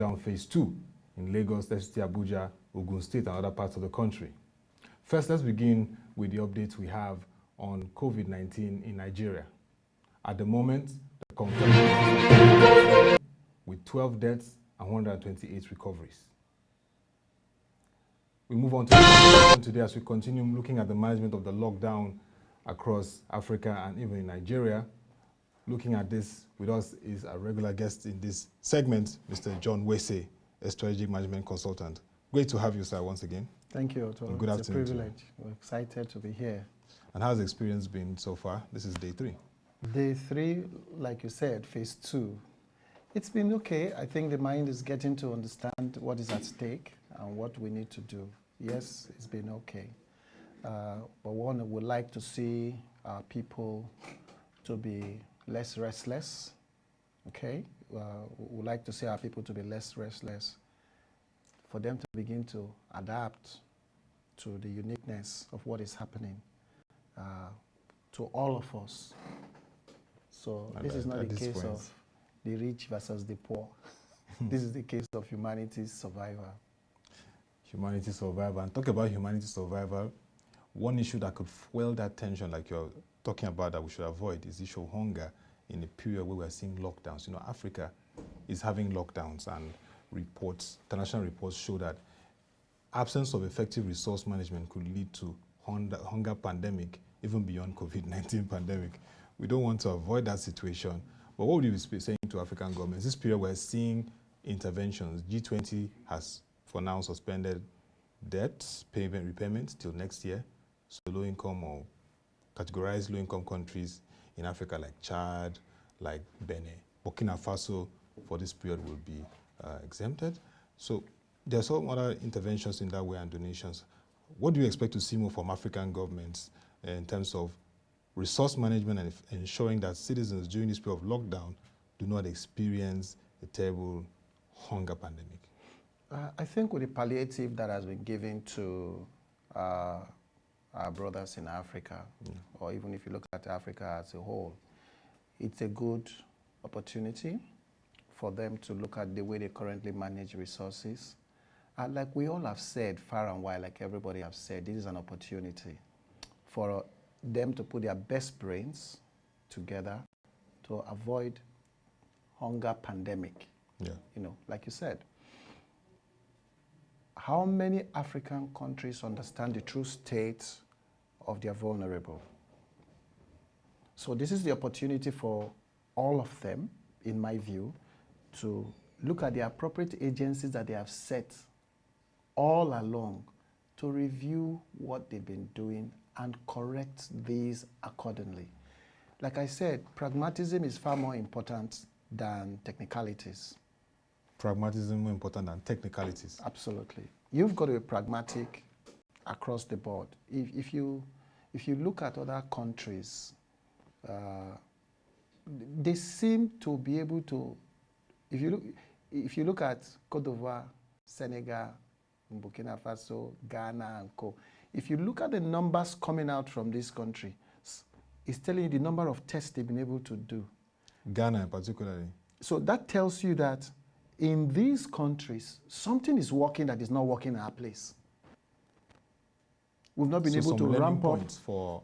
lockdown phase 2 in Lagos, FCT Abuja, Ogun State, and other parts of the country. First, let's begin with the updates we have on COVID-19 in Nigeria. At the moment, the confirmed cases with 12 deaths and 128 recoveries. We move on to the conversation today as we continue looking at the management of the lockdown across Africa and even in Nigeria. Looking at this with us is a regular guest in this segment, Mr. John Wese, a strategic management consultant. Great to have you, sir, once again. Thank you, Otto. Good it's afternoon. A privilege. We're excited to be here. And how's the experience been so far? This is day 3. Day 3, like you said, phase 2. It's been okay. I think the mind is getting to understand what is at stake and what we need to do. Yes, it's been okay. But one would like to see people to be less restless, okay? We'd like to see our people to be less restless, for them to begin to adapt to the uniqueness of what is happening to all of us. So this is not a case of the rich versus the poor. This is the case of humanity's survival. Humanity survival. And talk about humanity survival, one issue that could fuel that tension like you're talking about that we should avoid is the issue of hunger in a period where we're seeing lockdowns. You know, Africa is having lockdowns, and international reports show that absence of effective resource management could lead to hunger pandemic, even beyond COVID-19 pandemic. We don't want to avoid that situation. But what would you be saying to African governments? This period we're seeing interventions. G20 has for now suspended debt repayment till next year. So low-income or categorized low-income countries in Africa like Chad, like Benin, Burkina Faso for this period will be exempted. So there are some other interventions in that way and donations. What do you expect to see more from African governments in terms of resource management and ensuring that citizens during this period of lockdown do not experience a terrible hunger pandemic? I think with the palliative that has been given to our brothers in Africa, or even if you look at Africa as a whole, it's a good opportunity for them to look at the way they currently manage resources. Like we all have said far and wide, like everybody have said, this is an opportunity for them to put their best brains together to avoid hunger pandemic. Yeah. You know, like you said, how many African countries understand the true state of their vulnerable? So this is the opportunity for all of them, in my view, to look at the appropriate agencies that they have set all along to review what they've been doing and correct these accordingly. Like I said, pragmatism is far more important than technicalities. Pragmatism more important than technicalities. Absolutely. You've got to be pragmatic across the board. If you look at other countries, they seem to be able to, if you look at Cote d'Ivoire, Senegal, Burkina Faso, Ghana, and co. If you look at the numbers coming out from this country, it's telling you the number of tests they've been able to do. Ghana particularly. So that tells you that in these countries, something is working that is not working in our place. We've not been able to ramp up for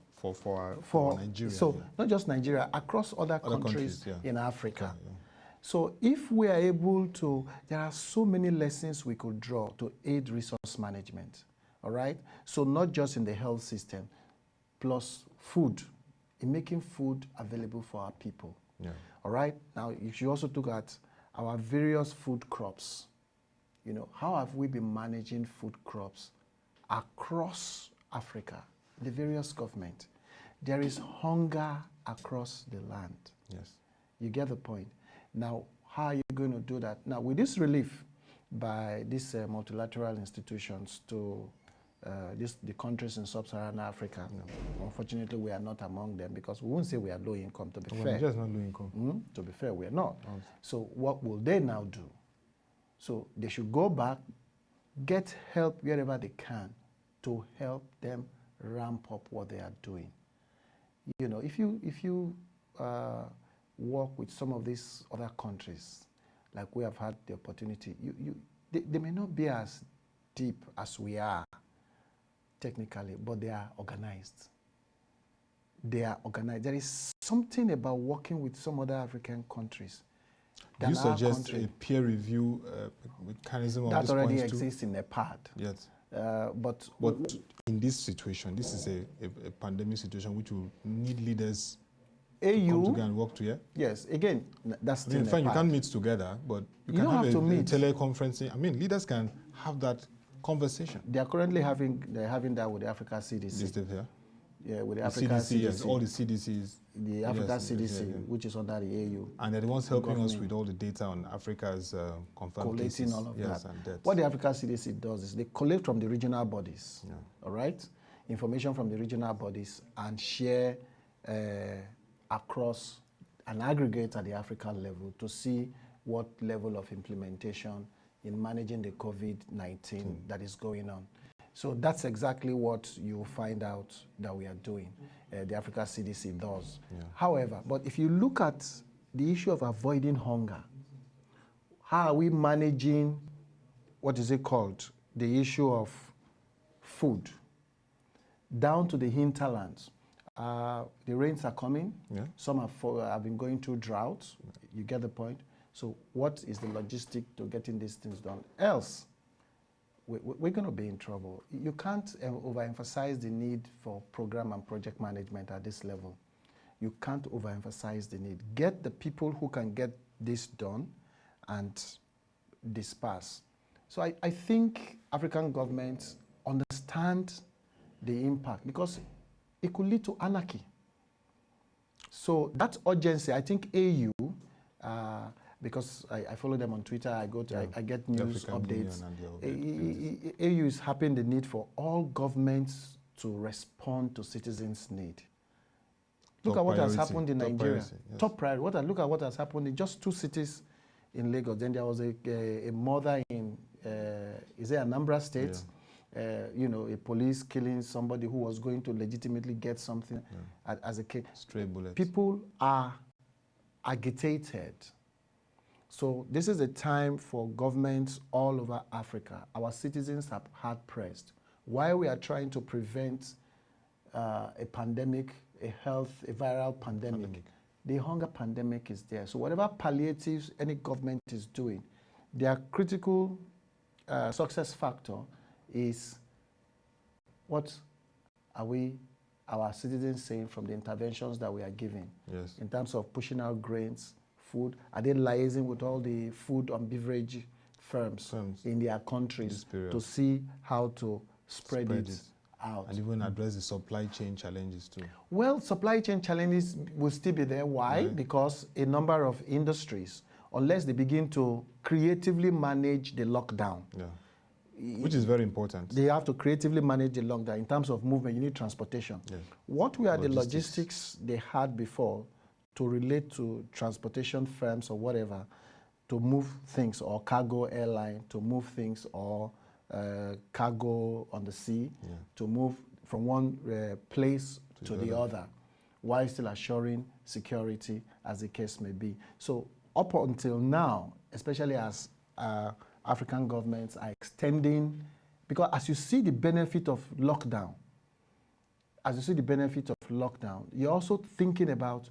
Nigeria. So not just Nigeria, across other countries in Africa. Yeah. So if we are able to, there are so many lessons we could draw to aid resource management, all right? So not just in the health system, plus food, in making food available for our people, all right? Now, you should also look at our various food crops. You know, how have we been managing food crops across Africa, the various governments? There is hunger across the land. Yes. You get the point. Now, how are you going to do that? Now, with this relief by these multilateral institutions to the countries in sub-Saharan Africa, unfortunately, we are not among them because we won't say we are low income, to be fair. We're just not low income. To be fair, we are not. So what will they now do? So they should go back, get help wherever they can to help them ramp up what they are doing. You know, if you work with some of these other countries, like we have had the opportunity, they may not be as deep as we are technically, but they are organized. They are organized. There is something about working with some other African countries. Do you suggest a peer review mechanism on this that already point exists in NEPAD? Yes. But in this situation, this is a pandemic situation which will need leaders AU, to come together and work together. Yes, again, that's still fine, you NEPAD. can't meet together, but you can have a teleconferencing. I mean, leaders can have that conversation. They are currently having that with the Africa CDC. Is that here? Yeah, with the Africa CDC. Yes, all the CDCs. The Africa CDC, which is under the AU. And they're the ones helping us with all the data on Africa's confirmed cases. All of yes, that. And deaths. What the Africa CDC does is they collect from the regional bodies, yeah. all right, information from the regional bodies and share across an aggregate at the African level to see what level of implementation in managing the COVID-19 that is going on. So that's exactly what you'll find out that we are doing, the Africa CDC does. Yeah. However, but if you look at the issue of avoiding hunger, how are we managing, what is it called, the issue of food, down to the hinterlands? The rains are coming. Yeah. Some have been going through droughts. You get the point? So what is the logistic to getting these things done? Else, we're going to be in trouble. You can't overemphasize the need for program and project management at this level. You can't overemphasize the need. Get the people who can get this done and disperse. So I think African governments understand the impact because it could lead to anarchy. So that urgency, I think AU, because I follow them on Twitter, I get news updates. AU is harping the need for all governments to respond to citizens' need. Look at what has happened in Nigeria. Top priority. Look at what has happened in just 2 cities in Lagos. Then there was a mother in, is it Anambra State? Yeah. A police killing somebody who was going to legitimately get something as a kid. Stray bullets. People are agitated. So this is a time for governments all over Africa. Our citizens are hard pressed. While we are trying to prevent a pandemic, a viral pandemic, the hunger pandemic is there. So whatever palliatives any government is doing, their critical success factor is what are our citizens saying from the interventions that we are giving in terms of pushing out grains, food? Are they liaising with all the food and beverage firms in their countries to see how to spread it out? And even address the supply chain challenges too. Well, supply chain challenges will still be there. Why? Because a number of industries, unless they begin to creatively manage the lockdown, which is very important. They have to creatively manage the lockdown. In terms of movement, you need transportation. What were the logistics they had before to relate to transportation firms or whatever to move things, or cargo airline to move things, or cargo on the sea to move from one place to the other, while still assuring security as the case may be. So up until now, especially as African governments are extending, because as you see the benefit of lockdown, you're also thinking about,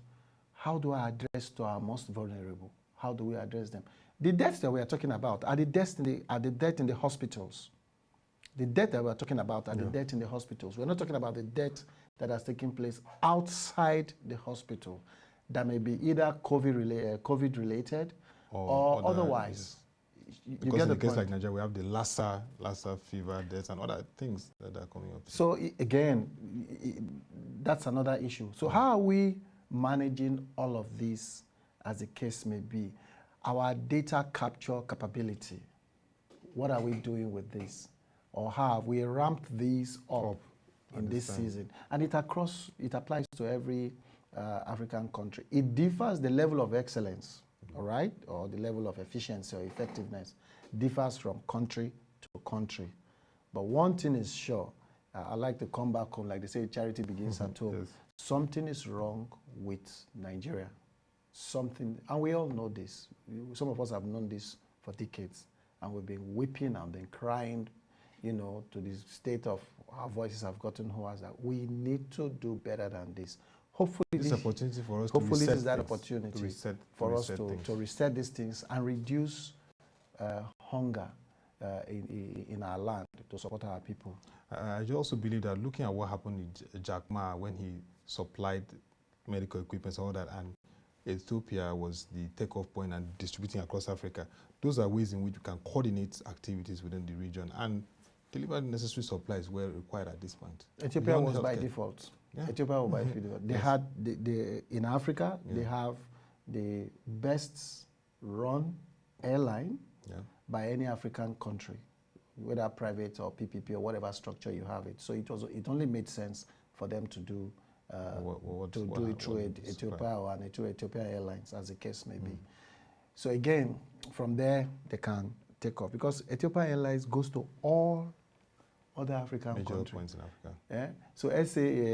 how do I address to our most vulnerable? How do we address them? The deaths that we are talking about are the deaths in the hospitals. The death that we are talking about are the deaths in the hospitals. We're not talking about the death that has taken place outside the hospital that may be either COVID-related or otherwise. Because in a case like Nigeria, we have the Lassa fever deaths and other things that are coming up. So again, that's another issue. So how are we managing all of this as the case may be? Our data capture capability, what are we doing with this? Or how have we ramped these up in this season? And it applies to every African country. It differs, the level of excellence, all right, or the level of efficiency or effectiveness differs from country to country. But one thing is sure, I like to come back home, like they say, charity begins at home. Something is wrong with Nigeria. something, and we all know this. Some of us have known this for decades, and we've been weeping and been crying, to the state of our voices have gotten hoarse. That we need to do better than this. Hopefully, this opportunity for us hopefully to reset this is that things, opportunity for us to reset these things and reduce hunger in our land to support our people. I also believe that looking at what happened in Jack Ma when he supplied medical equipment and all that, and Ethiopia was the takeoff point and distributing across Africa, those are ways in which we can coordinate activities within the region and deliver the necessary supplies where required at this point. Ethiopia was by default. Yeah. Ethiopia was by default. They had, in Africa, they have the best run airline by any African country, whether private or PPP or whatever structure you have it. So it only made sense for them to do it through Ethiopia or Ethiopia Airlines, as the case may be. So again, from there they can take off because Ethiopia Airlines goes to all other African countries. Points in Africa. Yeah? So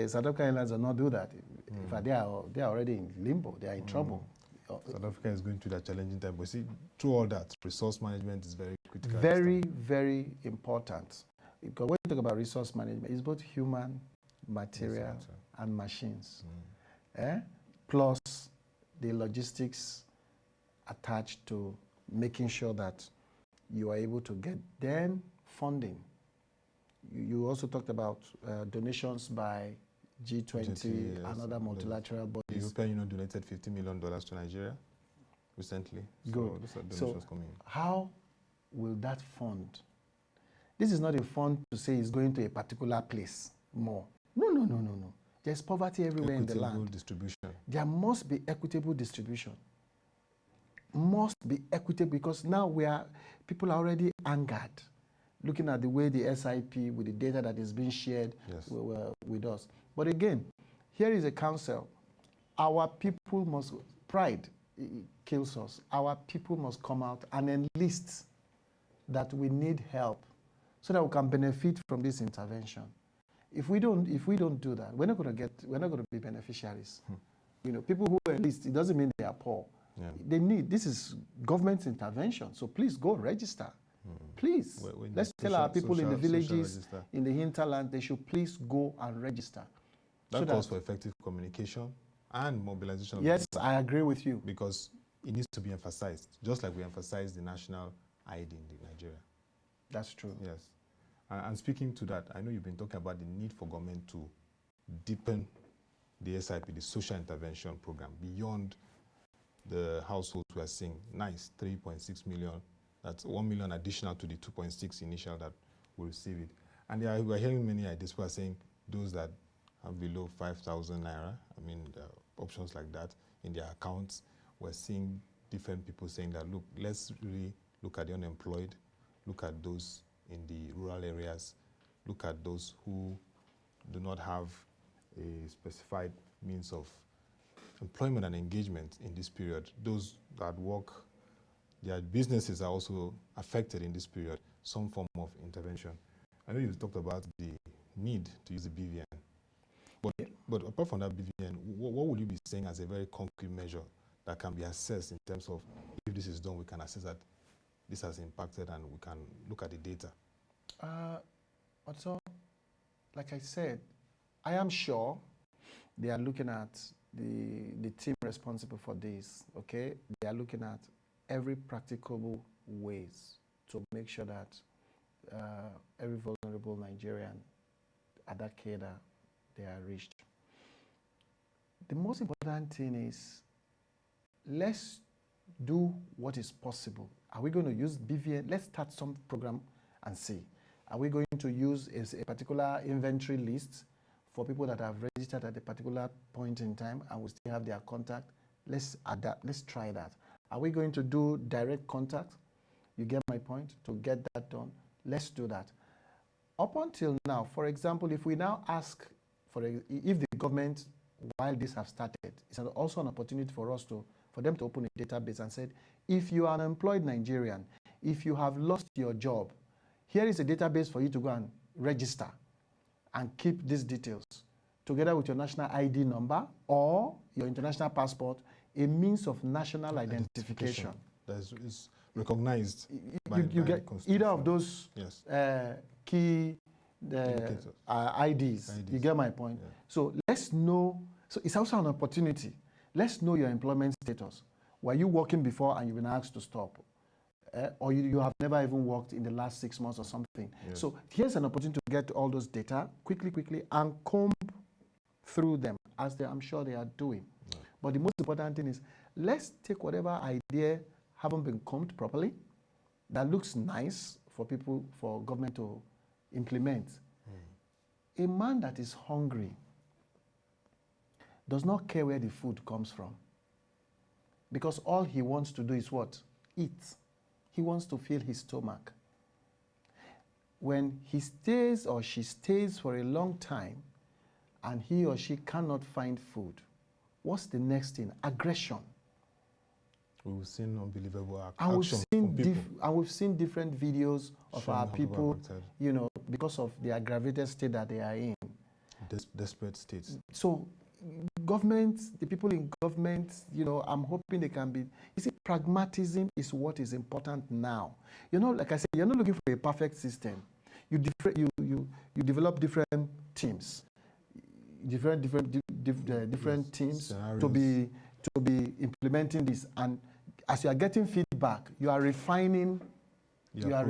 South African Airlines will not do that. In fact, they are already in limbo. They are in trouble. South Africa is going through that challenging time. But see, through all that, resource management is very critical. Very, very important. Because when you talk about resource management, it's both human, material, and machines. Plus the logistics attached to making sure that you are able to get then funding. You also talked about donations by G20 and other multilateral bodies. The European Union donated $50 million to Nigeria recently. Good. So those are donations coming in. How will that fund? This is not a fund to say it's going to a particular place more. No. There's poverty everywhere in the land. Equitable distribution. There must be equitable distribution. Must be equitable because now people are already angered. Looking at the way the SIP with the data that is being shared with us. But again, here is a counsel. Our people must, pride kills us. Our people must come out and enlist that we need help so that we can benefit from this intervention. If we don't do that, we're not going to be beneficiaries. People who enlist, it doesn't mean they are poor. This is government intervention. So please go register. Please, let's tell our people in the villages, in the hinterland, they should please go and register. That calls for effective communication and mobilization. Yes, I agree with you. Because it needs to be emphasized, just like we emphasize the national ID in Nigeria. That's true. Yes. And speaking to that, I know you've been talking about the need for government to deepen the SIP, the social intervention program, beyond the households we are seeing. Nice, 3.6 million. That's 1 million additional to the 2.6 initial that will receive it. And we're hearing many ideas. People are saying those that have below 5,000 naira, options like that in their accounts. We're seeing different people saying that, look, let's really look at the unemployed, look at those in the rural areas, look at those who do not have a specified means of employment and engagement in this period. Those that work, their businesses are also affected in this period, some form of intervention. I know you've talked about the need to use the BVN, but apart from that BVN, what would you be saying as a very concrete measure that can be assessed in terms of if this is done, we can assess that this has impacted and we can look at the data? Also, like I said, I am sure they are looking at the team responsible for this, okay? They are looking at every practicable ways to make sure that every vulnerable Nigerian at that cadre, they are reached. The most important thing is, let's do what is possible. Are we going to use BVN? Let's start some program and see. Are we going to use a particular inventory list for people that have registered at a particular point in time and we still have their contact? Let's adapt. Let's try that. Are we going to do direct contact? You get my point? To get that done, let's do that. Up until now, for example, if we now ask if the government, while this has started, it's also an opportunity for them to open a database and said, if you are an unemployed Nigerian, if you have lost your job, here is a database for you to go and register and keep these details together with your national ID number or your international passport a means of national identification. That is recognized by You the get Constitution. either of those Yes. key Indicators. IDs. You get my point? Yeah. So let's know. So it's also an opportunity. Let's know your employment status. Were you working before and you've been asked to stop? Or you have never even worked in the last 6 months or something. Yes. So here's an opportunity to get all those data quickly, and comb through them as I'm sure they are doing. Yeah. But the most important thing is, let's take whatever idea haven't been combed properly, that looks nice for people, for government to implement. A man that is hungry does not care where the food comes from, because all he wants to do is what? Eat. He wants to fill his stomach. When he stays or she stays for a long time and he or she cannot find food, what's the next thing? Aggression. We've seen unbelievable And action from people. we've seen different videos of Showing our how people, affected. you know, because of the aggravated state that they are in. Desperate states. So government, the people in government, you know, I'm hoping they can be, you see, pragmatism is what is important now. You know, like I said, you're not looking for a perfect system. You develop different teams, different teams Scenarios. to be implementing this. And as you are getting feedback, you are refining your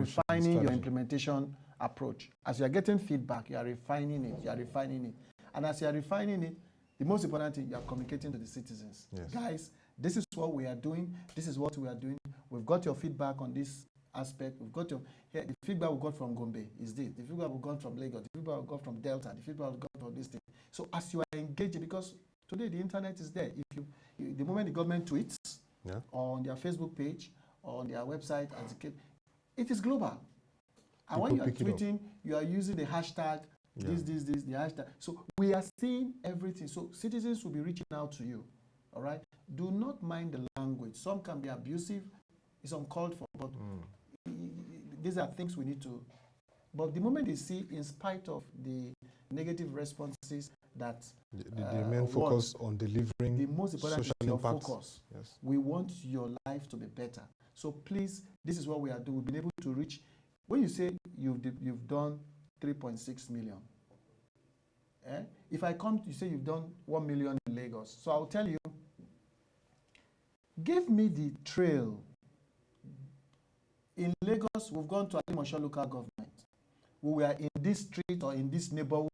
implementation approach. As you are getting feedback, you are refining it. And as you are refining it, the most important thing, you are communicating to the citizens. Yes. Guys, this is what we are doing. This is what we are doing. We've got your feedback on this aspect. We've got the feedback we got from Gombe is this. The feedback we got from Lagos. The feedback we got from Delta. The feedback we got from this thing. So as you are engaging, because today the internet is there. If the moment the government tweets, or on their Facebook page, or on their website, it is global. And when you are tweeting, you are using the hashtag, the hashtag. So we are seeing everything. So citizens will be reaching out to you, all right? Do not mind the language. Some can be abusive. It's uncalled for, but these are things we need to. But the moment they see, in spite of the negative responses, that the main focus on delivering the most important is your focus. Yes. We want your life to be better. So please, this is what we are doing. We've been able to reach. When you say you've done 3.6 million, if I come to say you've done 1 million in Lagos, so I'll tell you, give me the trail. In Lagos, we've gone to Alimosho local government. We were in this street or in this neighborhood,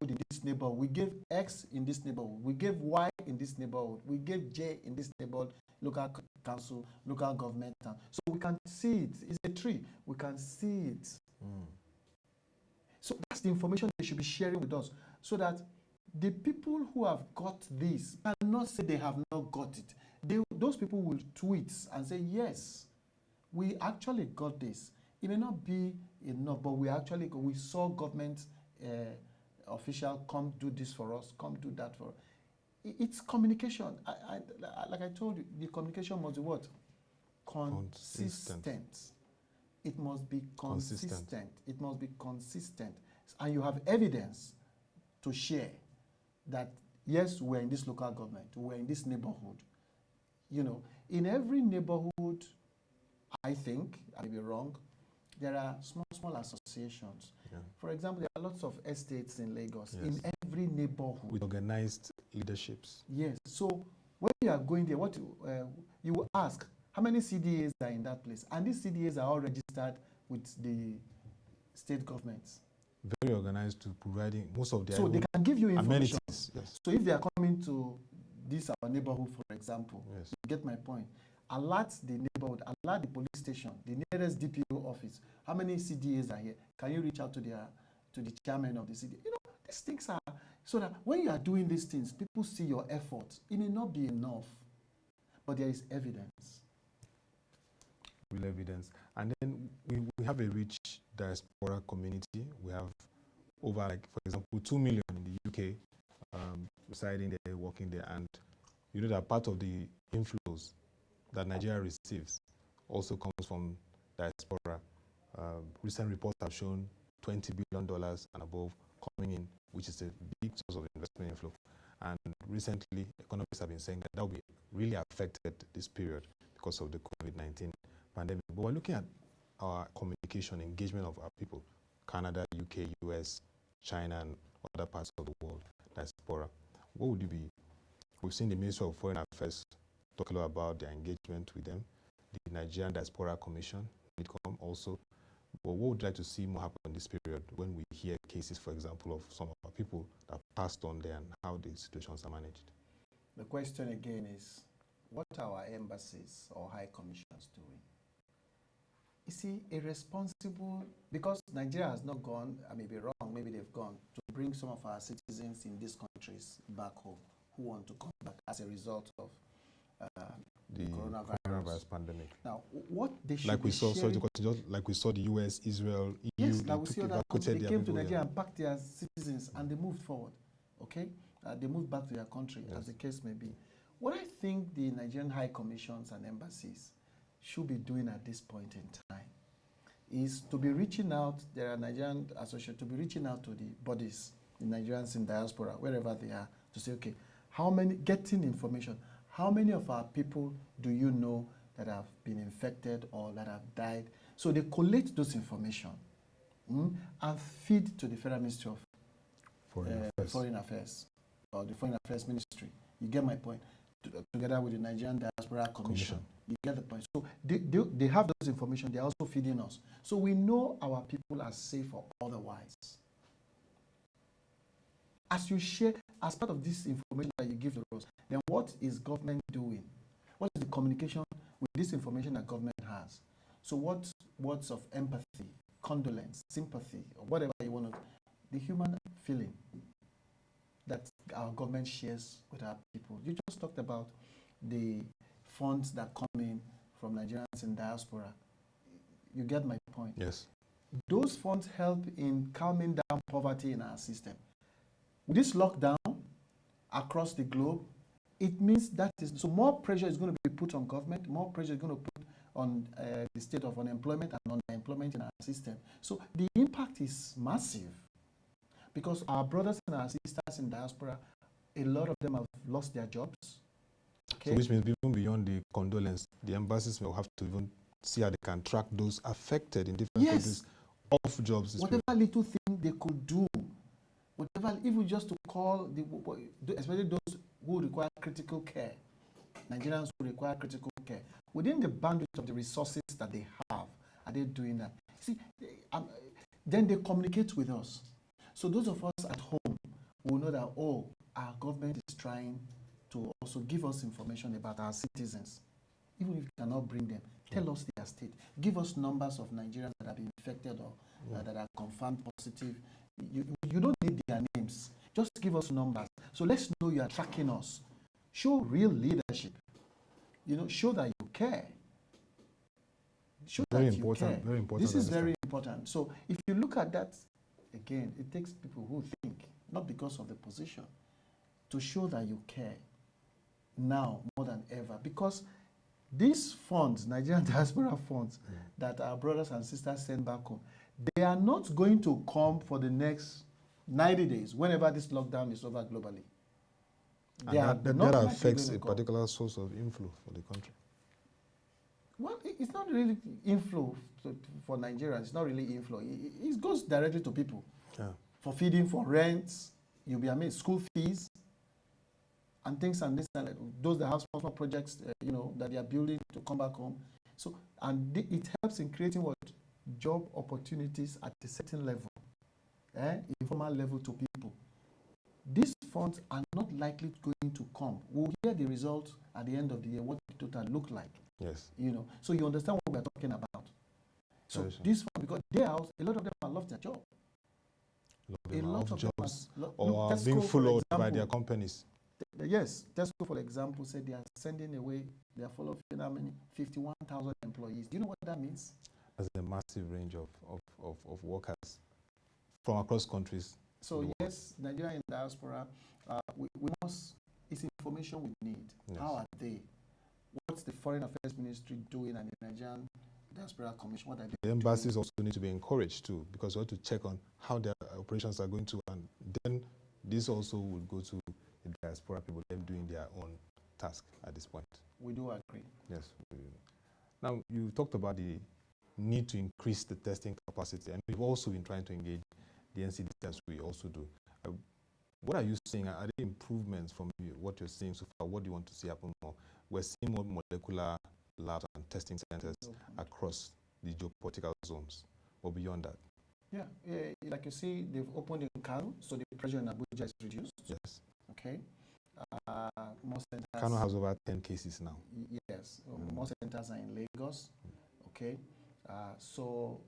We gave X in this neighborhood. We gave Y in this neighborhood. We gave J in this neighborhood, local council, local government. So we can see it. It's a tree. We can see it. So that's the information they should be sharing with us, so that the people who have got this cannot say they have not got it. Those people will tweet and say, yes, we actually got this. It may not be enough, but we saw government official come do this for us, come do that for us. It's communication. Like I told you, the communication must be what? Consistent. It must be consistent. It must be consistent. And you have evidence to share that, yes, we're in this local government, we're in this neighborhood. You know, in every neighborhood, I think, I may be wrong, there are small associations. Yeah. For example, there are lots of estates in Lagos, in every neighborhood. With organized leaderships. Yes. So when you are going there, what you will ask, how many CDAs are in that place? And these CDAs are all registered with the state governments. Very organized to providing most of their so they can give you information. Amenities. Yes. So if they are coming to this our neighborhood, for example, you get my point. Alert the neighborhood, alert the police station, the nearest DPO office. How many CDAs are here? Can you reach out to the chairman of the CDA? You know, these things are so that when you are doing these things, people see your effort. It may not be enough, but there is evidence. Real evidence. And then we have a rich diaspora community. We have over, like, for example, 2 million in the UK residing there, working there. And you know that part of the inflows that Nigeria receives also comes from diaspora. Recent reports have shown $20 billion and above coming in, which is a big source of investment inflow. And recently, economists have been saying that will be really affected this period because of the COVID-19 pandemic. But we're looking at our communication, engagement of our people, Canada, UK, US, China, and other parts of the world, diaspora. What would you be? We've seen the Ministry of Foreign Affairs talk a lot about their engagement with them, the Nigerian Diaspora Commission, NIDCOM also. But what would you like to see more happen in this period when we hear cases, for example, of some of our people that passed on there and how the situations are managed? The question again is, what are our embassies or high commissions doing? You see, a responsible, because Nigeria has not gone, I may be wrong, maybe they've gone, to bring some of our citizens in these countries back home who want to come back as a result of the coronavirus pandemic. Now, what they should like we saw, sharing, like we saw the US, Israel, EU, yes, like we see other countries, they came to Nigeria and packed their citizens and they moved forward, okay? They moved back to their country, as the case may be. What I think the Nigerian high commissions and embassies should be doing at this point in time is to be reaching out, there are Nigerian associates, to be reaching out to the bodies, the Nigerians in diaspora, wherever they are, to say, okay, how many, getting information, how many of our people do you know that have been infected or that have died? So they collect those information and feed to the Federal Ministry of Foreign Affairs or the Foreign Affairs Ministry. You get my point? Together with the Nigerian Diaspora Commission. You get the point. So they have those information. They're also feeding us. So we know our people are safe or otherwise. As you share, as part of this information that you give to us, then what is government doing? What is the communication with this information that government has? So what words of empathy, condolence, sympathy, or whatever you want to, the human feeling that our government shares with our people. You just talked about the funds that come in from Nigerians in diaspora. You get my point? Yes. Those funds help in calming down poverty in our system. With this lockdown across the globe, it means that so more pressure is going to be put on government, more pressure is going to put on the state of unemployment and underemployment in our system. So the impact is massive because our brothers and our sisters in diaspora, a lot of them have lost their jobs. Okay? So which means even beyond the condolence, the embassies will have to even see how they can track those affected in different places off jobs. Whatever little thing they could do, whatever, even just to call, especially those who require critical care, Nigerians who require critical care, within the bandwidth of the resources that they have, are they doing that? See, then they communicate with us. So those of us at home will know that, oh, our government is trying to also give us information about our citizens. Even if you cannot bring them, tell us their state. Give us numbers of Nigerians that have been infected or that are confirmed positive. You don't need their names. Just give us numbers. So let's know you are tracking us. Show real leadership. Show that you care. Show very that important, you care. very important. This is very important. So if you look at that, again, it takes people who think, not because of the position, to show that you care now more than ever. Because these funds, Nigerian diaspora funds, that our brothers and sisters send back home, they are not going to come for the next 90 days, whenever this lockdown is over globally. And that affects a particular source of inflow for the country. Well, it's not really inflow for Nigerians. It's not really inflow. It goes directly to people. For feeding, for rents, you'll be amazed, school fees, and things and this and those that have small projects, that they are building to come back home. So, and it helps in creating what? Job opportunities at a certain level, informal level to people. These funds are not likely going to come. We'll hear the results at the end of the year, what the total look like. Yes. So you understand what we're talking about. So this fund, because they are, a lot of them have lost their job. A lot of jobs or are being followed by their companies. Yes, Tesco, for example, said they are sending away, they are following how many? 51,000 employees. Do you know what that means? That's a massive range of workers from across countries. So yes, Nigeria in diaspora, we must, it's information we need. Yes. How are they? What's the Foreign Affairs Ministry doing and the Nigerian Diaspora Commission? What are they The embassies also need to be encouraged too, because we have to check on how their operations are going to, and then this also will go to the diaspora people, them doing their own task at this point. We do agree. Yes. Now, you talked about the need to increase the testing capacity, and we've also been trying to engage the NCD as we also do. What are you seeing? Are there improvements from what you're seeing so far? What do you want to see happen more? We're seeing more molecular labs and testing centers across the geopolitical zones, or beyond that. Yeah, like you see, they've opened in Kano, so the pressure in Abuja is reduced. Yes. Okay. More centers. Kano has over 10 cases now. Yes. More centers are in Lagos. Okay. So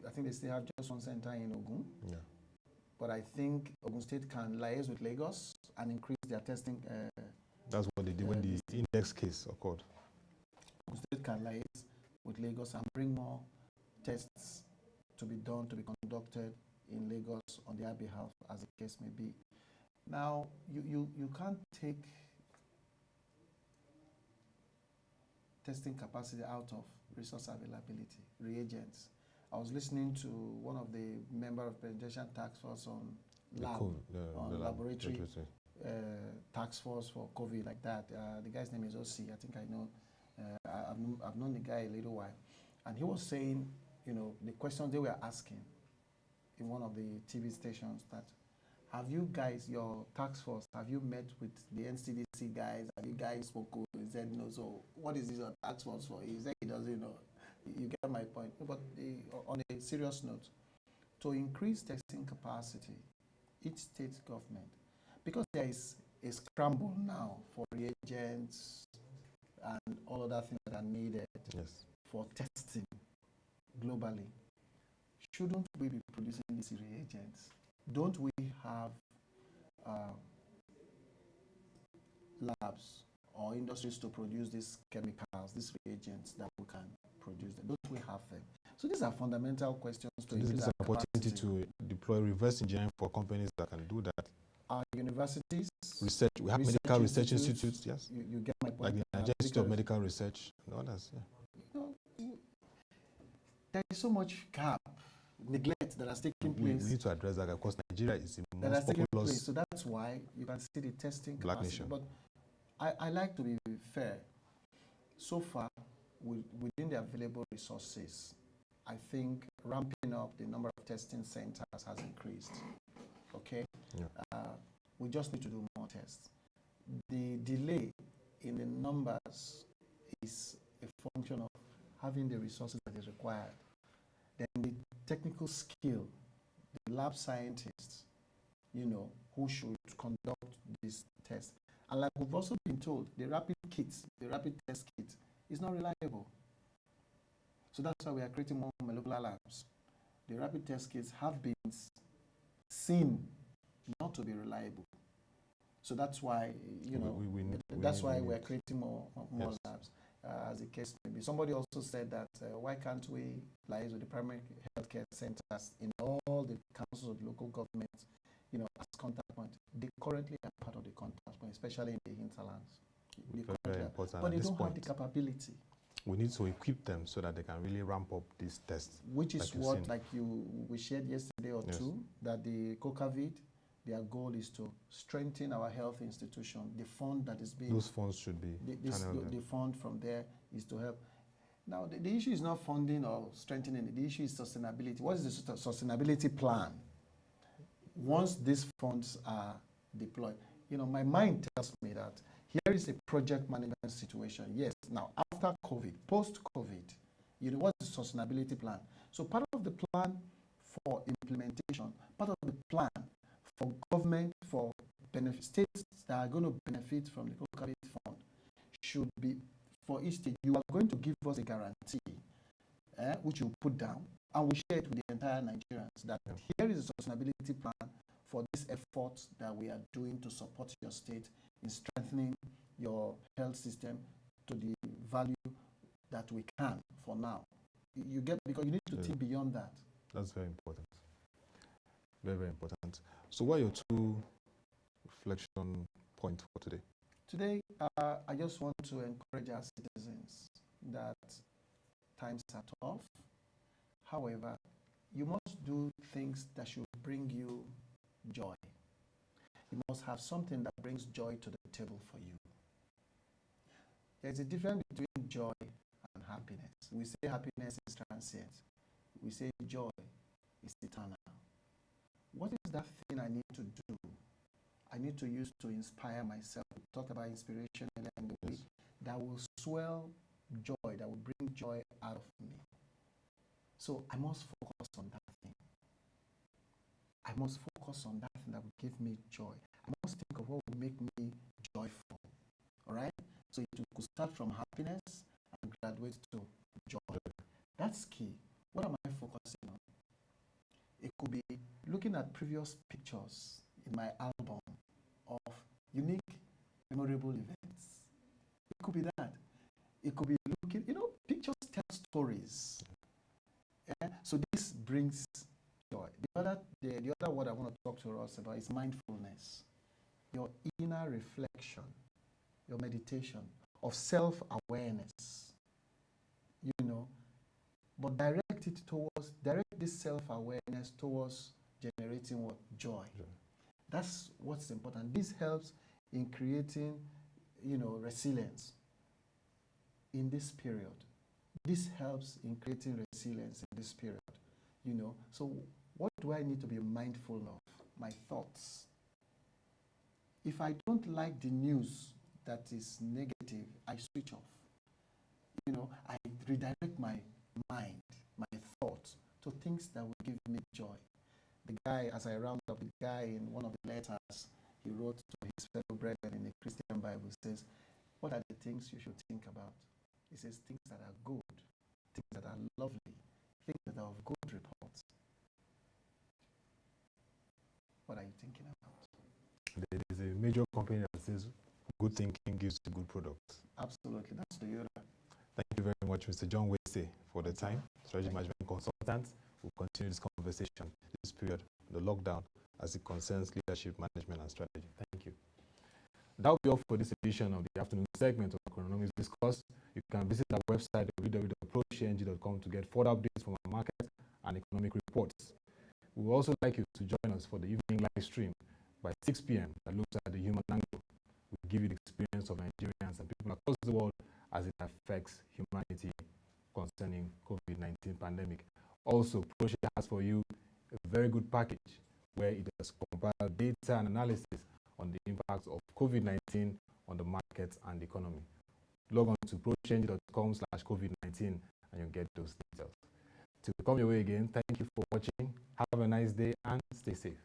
I think they still have just one center in Ogun. Yeah. But I think Ogun State can liaise with Lagos and increase their testing. That's what they did when the index case occurred. Ogun State can liaise with Lagos and bring more tests to be done, to be conducted in Lagos on their behalf, as the case may be. Now, you can't take testing capacity out of resource availability, reagents. I was listening to one of the member of presidential task force on laboratory task force for COVID, like that. The guy's name is OC. I think I know. I've known the guy a little while, and he was saying, you know, the questions they were asking in one of the TV stations, that have you guys, your task force, have you met with the NCDC guys? Have you guys spoken? He said no. So what is this your task force for? He said he doesn't know. You get my point. But on a serious note, to increase testing capacity, each state government, because there is a scramble now for reagents and all other things that are needed for testing globally, shouldn't we be producing these reagents? Don't we have labs or industries to produce these chemicals, these reagents that we can produce them? Don't we have them? So these are fundamental questions to increase this is an opportunity to deploy reverse engineering for companies that can do that. Our universities, research, we have medical research institutes, yes. You get my point. Like the Nigerian Institute of Medical Research and others, yeah. You know, there is so much gap, neglect that has taken place. We need to address that because Nigeria is the most populous. So that's why you can see the testing black capacity. nation. But I like to be fair. So far, within the available resources, I think ramping up the number of testing centers has increased. Okay? Yeah. We just need to do more tests. The delay in the numbers is a function of having the resources that is required. Then the technical skill, the lab scientists, you know, who should conduct these tests. And like we've also been told, the rapid test kit is not reliable. So that's why we are creating more molecular labs. The rapid test kits have been seen not to be reliable. So that's why, you know, that's why we're creating more labs, as the case may be. Somebody also said that why can't we liaise with the primary healthcare centers in all the councils of local governments, you know, as contact point? They currently are part of the contact point, especially in the hinterlands. Very important. But they don't have the capability. We need to equip them so that they can really ramp up these tests. Which is what, we shared yesterday or two, that the COCAVID, their goal is to strengthen our health institution. The fund that is being... Those funds should be channeled. The fund from there is to help. Now, the issue is not funding or strengthening. The issue is sustainability. What is the sustainability plan? Once these funds are deployed, you know, my mind tells me that here is a project management situation. Yes, now after COVID, post-COVID, you know, what's the sustainability plan? So part of the plan for implementation, part of the plan for government, for states that are going to benefit from the COVID fund should be, for each state, you are going to give us a guarantee, which you put down, and we share it with the entire Nigerians, that here is a sustainability plan for this effort that we are doing to support your state in strengthening your health system to the value that we can for now. You get, because you need to think beyond that. That's very important. Very, very important. So what are your two reflection points for today? Today, I just want to encourage our citizens that times are tough. However, you must do things that should bring you joy. you must have something that brings joy to the table for you. There's a difference between joy and happiness. We say happiness is transient. We say joy is eternal. What is that thing I need to do? I need to use to inspire myself. We talked about inspiration earlier in the week. That will swell joy, that will bring joy out of me. So I must focus on that thing. I must focus on that thing that will give me joy. I must think of what will make me joyful. All right? So it could start from happiness and graduate to joy. That's key. What am I focusing on? It could be looking at previous pictures in my album of unique, memorable events. It could be that. It could be looking, pictures tell stories. Yeah? So this brings joy. The other word I want to talk to us about is mindfulness. Your inner reflection, your meditation of self-awareness. But direct this self-awareness towards generating what? Joy. That's what's important. This helps in creating, resilience in this period. This helps in creating resilience in this period. So what do I need to be mindful of? My thoughts. If I don't like the news that is negative, I switch off. I redirect my mind, my thoughts to things that will give me joy. The guy, as I round up, the guy in one of the letters he wrote to his fellow brethren in the Christian Bible says, what are the things you should think about? He says, things that are good, things that are lovely, things that are of good report. What are you thinking about? There is a major company that says good thinking gives you good products. Absolutely, that's the Yoda. Thank you very much, Mr. John Wese, for the time. Strategy Management Consultant. We'll continue this conversation this period, the lockdown, as it concerns leadership, management, and strategy. Thank you. That will be all for this edition of the afternoon segment of Economics Discuss. You can visit our website www.prochng.com to get further updates from our market and economic reports. We would also like you to join us for the evening live stream by 6 p.m. that looks at the human angle. We give you the experience of Nigerians and people across the world as it affects humanity concerning COVID-19 pandemic. Also, ProShare has for you a very good package where it has compiled data and analysis on the impacts of COVID-19 on the markets and the economy. Log on to prochange.com/COVID-19 and you'll get those details. To come your way again, thank you for watching. Have a nice day and stay safe.